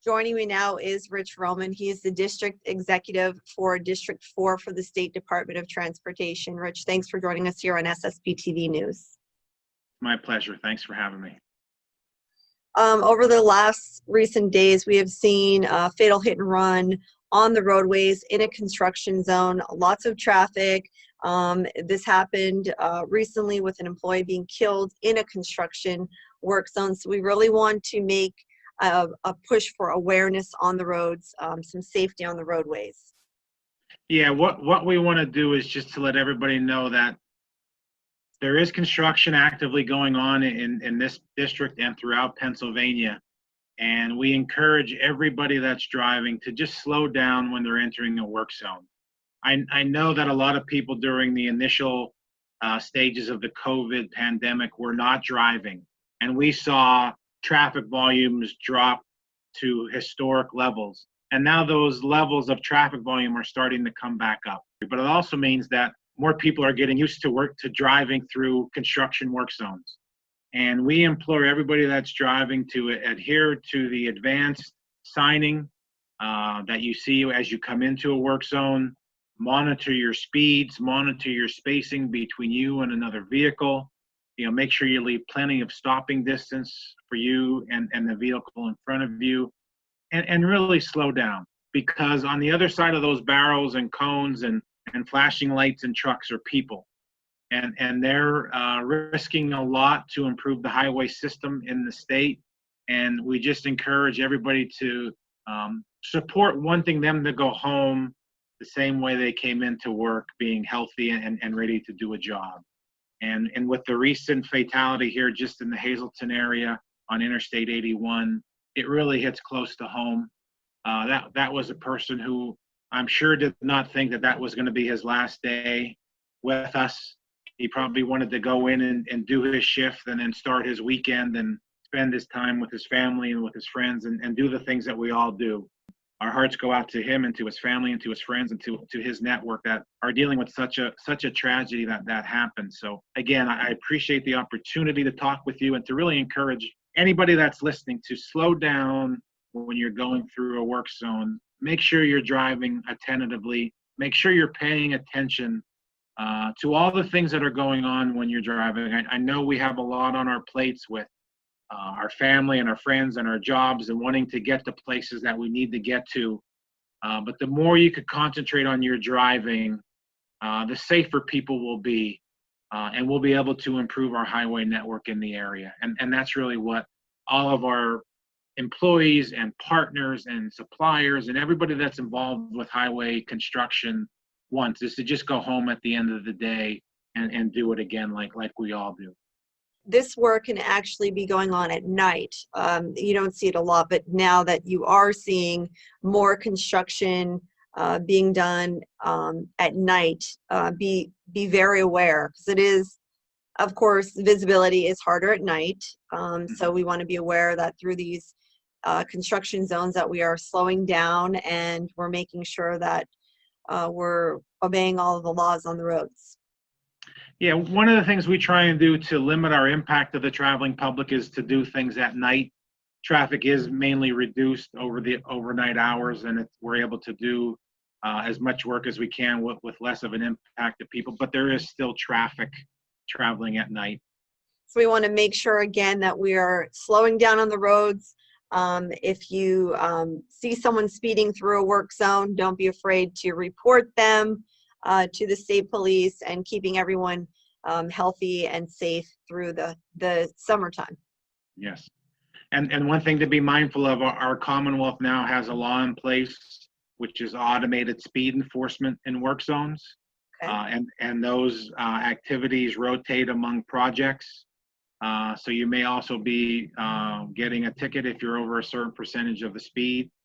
Joining me now is Rich Roman. He is the District Executive for District 4 for the State Department of Transportation. Rich, thanks for joining us here on SSPTV News. My pleasure. Thanks for having me. Over the last recent days, we have seen a fatal hit and run on the roadways in a construction zone, lots of traffic. This happened recently with an employee being killed in a construction work zone. So we really want to make a push for awareness on the roads, some safety on the roadways. Yeah, what we want to do is just to let everybody know that there is construction actively going on in this district and throughout Pennsylvania. And we encourage everybody that's driving to just slow down when they're entering a work zone. I know that a lot of people during the initial stages of the COVID pandemic were not driving, and we saw traffic volumes drop to historic levels. And now those levels of traffic volume are starting to come back up. But it also means that more people are getting used to driving through construction work zones. And we implore everybody that's driving to adhere to the advanced signing that you see as you come into a work zone. Monitor your speeds, monitor your spacing between you and another vehicle. Make sure you leave plenty of stopping distance for you and the vehicle in front of you, and really slow down, because on the other side of those barrels and cones and flashing lights and trucks are people, and they're risking a lot to improve the highway system in the state. And we just encourage everybody to support wanting them to go home the same way they came into work, being healthy and ready to do a job. And with the recent fatality here just in the Hazleton area on Interstate 81, it really hits close to home. That was a person who I'm sure did not think that was going to be his last day with us. He probably wanted to go in and do his shift and then start his weekend and spend his time with his family and with his friends and do the things that we all do. Our hearts go out to him and to his family and to his friends and to his network that are dealing with such a tragedy that happened. So again, I appreciate the opportunity to talk with you and to really encourage anybody that's listening to slow down when you're going through a work zone. Make sure you're driving attentively. Make sure you're paying attention to all the things that are going on when you're driving. I know we have a lot on our plates with our family and our friends and our jobs and wanting to get to places that we need to get to. But the more you could concentrate on your driving, the safer people will be, and we'll be able to improve our highway network in the area. And that's really what all of our employees and partners and suppliers and everybody that's involved with highway construction wants, is to just go home at the end of the day and do it again like we all do. This work can actually be going on at night. You don't see it a lot, but now that you are seeing more construction being done at night, be very aware, because it is, of course, visibility is harder at night. So we want to be aware that through these construction zones that we are slowing down and we're making sure that we're obeying all of the laws on the roads. Yeah, one of the things we try and do to limit our impact to the traveling public is to do things at night. Traffic is mainly reduced over the overnight hours, and we're able to do as much work as we can with less of an impact to people, but there is still traffic traveling at night. So we want to make sure, again, that we are slowing down on the roads. If you see someone speeding through a work zone, don't be afraid to report them to the state police, and keeping everyone healthy and safe through the summertime. Yes. And one thing to be mindful of, our Commonwealth now has a law in place, which is automated speed enforcement in work zones. Okay. And those activities rotate among projects. So you may also be getting a ticket if you're over a certain percentage of the speed.